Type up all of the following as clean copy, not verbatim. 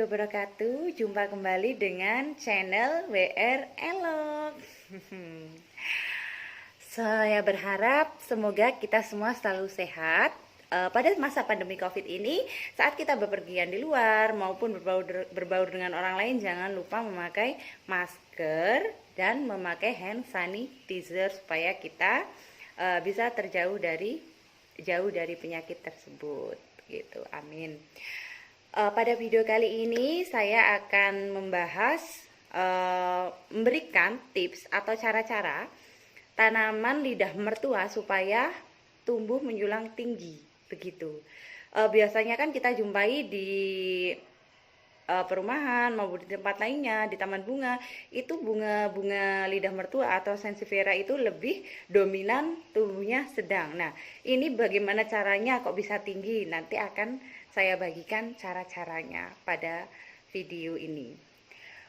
wabarakatuh. Jumpa kembali dengan channel WR Elok. Saya berharap semoga kita semua selalu sehat pada masa pandemi COVID ini. Saat kita bepergian di luar maupun berbaur dengan orang lain, jangan lupa memakai masker dan memakai hand sanitizer supaya kita bisa jauh dari penyakit tersebut. Gitu. Amin. Pada video kali ini saya akan memberikan tips atau cara-cara tanaman lidah mertua supaya tumbuh menjulang tinggi, begitu. Biasanya kan kita jumpai di perumahan maupun di tempat lainnya, di taman bunga, itu bunga-bunga lidah mertua atau sansevieria itu lebih dominan, tumbuhnya sedang. Nah, ini bagaimana caranya kok bisa tinggi? Nanti akan saya bagikan cara-caranya pada video ini.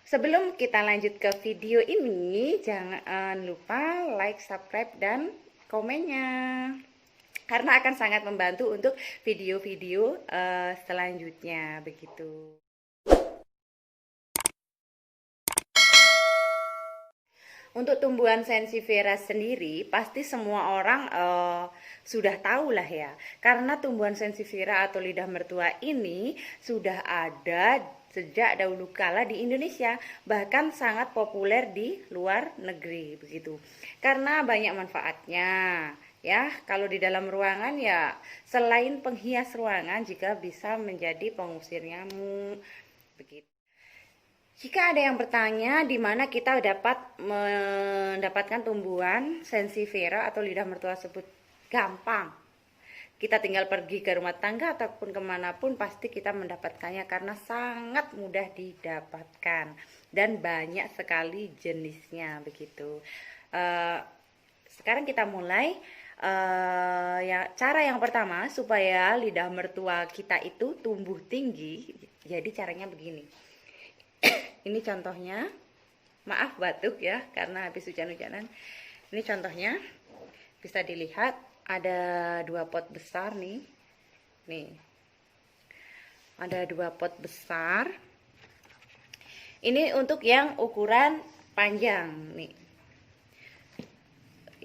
Sebelum kita lanjut ke video ini, jangan lupa like, subscribe, dan komennya, karena akan sangat membantu untuk video-video selanjutnya, begitu. Untuk tumbuhan sansevieria sendiri, pasti semua orang sudah tahu lah ya. Karena tumbuhan sansevieria atau lidah mertua ini sudah ada sejak dahulu kala di Indonesia, bahkan sangat populer di luar negeri, begitu. Karena banyak manfaatnya. Ya, kalau di dalam ruangan ya, selain penghias ruangan, juga bisa menjadi pengusir nyamuk, begitu. Jika ada yang bertanya di mana kita dapat mendapatkan tumbuhan sansevieria atau lidah mertua tersebut, gampang. Kita tinggal pergi ke rumah tangga ataupun kemanapun pasti kita mendapatkannya karena sangat mudah didapatkan dan banyak sekali jenisnya, begitu. Sekarang kita mulai. Cara yang pertama supaya lidah mertua kita itu tumbuh tinggi, jadi caranya begini. Ini contohnya, maaf batuk ya karena habis hujan-hujanan. Ini contohnya, bisa dilihat ada 2 pot besar nih. Nih, ada 2 pot besar. Ini untuk yang ukuran panjang nih.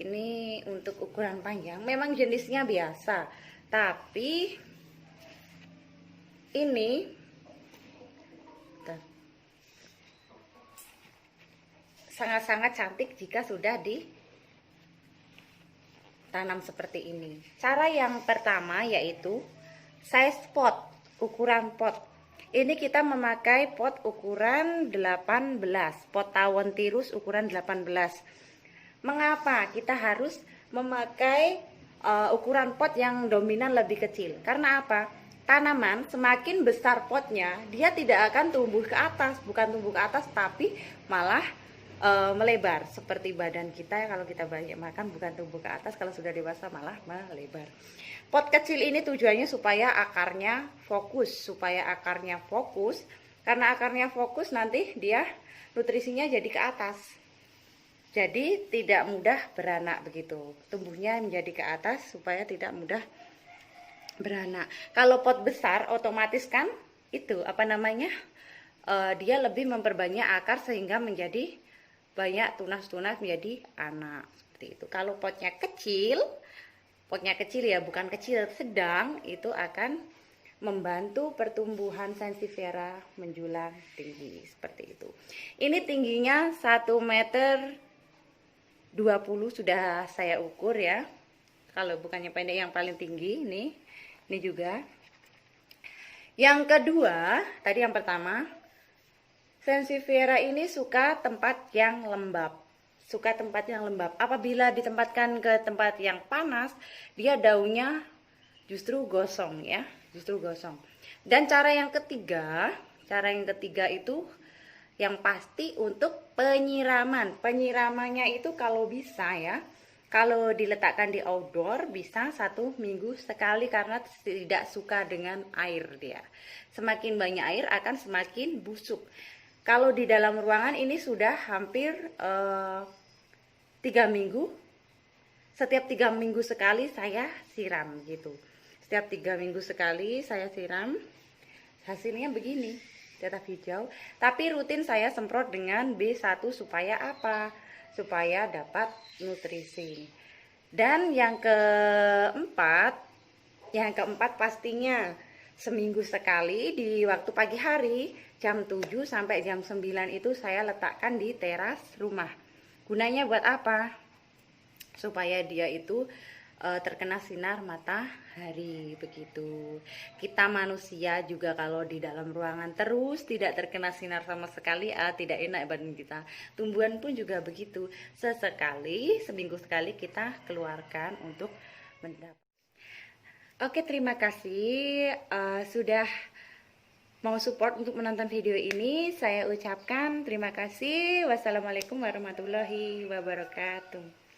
Ini untuk ukuran panjang, memang jenisnya biasa, tapi ini sangat-sangat cantik jika sudah ditanam seperti ini. Cara yang pertama yaitu size pot, ukuran pot. Ini kita memakai pot ukuran 18, pot tawon tirus ukuran 18. Mengapa kita harus memakai ukuran pot yang dominan lebih kecil? Karena apa? Tanaman semakin besar potnya, dia tidak akan tumbuh ke atas, bukan tumbuh ke atas tapi malah melebar seperti badan kita. Kalau kita banyak makan bukan tumbuh ke atas, kalau sudah dewasa malah melebar. Pot kecil ini tujuannya supaya akarnya fokus, karena akarnya fokus nanti dia nutrisinya jadi ke atas, jadi tidak mudah beranak, begitu. Tumbuhnya menjadi ke atas supaya tidak mudah beranak. Kalau pot besar otomatis kan itu dia lebih memperbanyak akar sehingga menjadi banyak tunas-tunas menjadi anak, seperti itu. Kalau potnya kecil ya, bukan kecil, sedang, itu akan membantu pertumbuhan sansevieria menjulang tinggi, seperti itu. Ini tingginya 1,20 meter sudah saya ukur ya. Kalau bukannya pendek, yang paling tinggi ini juga. Yang kedua, tadi yang pertama, sansevieria ini suka tempat yang lembab. Apabila ditempatkan ke tempat yang panas, dia daunnya justru gosong ya, Dan cara yang ketiga itu yang pasti untuk penyiraman. Penyiramannya itu kalau bisa ya, kalau diletakkan di outdoor bisa 1 minggu sekali karena tidak suka dengan air dia. Semakin banyak air akan semakin busuk. Kalau di dalam ruangan ini sudah hampir 3 minggu. Setiap 3 minggu sekali saya siram, gitu. Setiap 3 minggu sekali saya siram. Hasilnya begini. tetap hijau. Tapi rutin saya semprot dengan B1 supaya apa? Supaya dapat nutrisi. Dan yang keempat pastinya seminggu sekali di waktu pagi hari jam 7 sampai jam 9 itu saya letakkan di teras rumah. Gunanya buat apa? Supaya dia itu terkena sinar matahari begitu. Kita manusia juga kalau di dalam ruangan terus tidak terkena sinar sama sekali, tidak enak badan kita. Tumbuhan pun juga begitu. Sesekali, seminggu sekali kita keluarkan untuk mendapat. Oke, terima kasih sudah mau support untuk menonton video ini. Saya ucapkan terima kasih. Wassalamualaikum warahmatullahi wabarakatuh.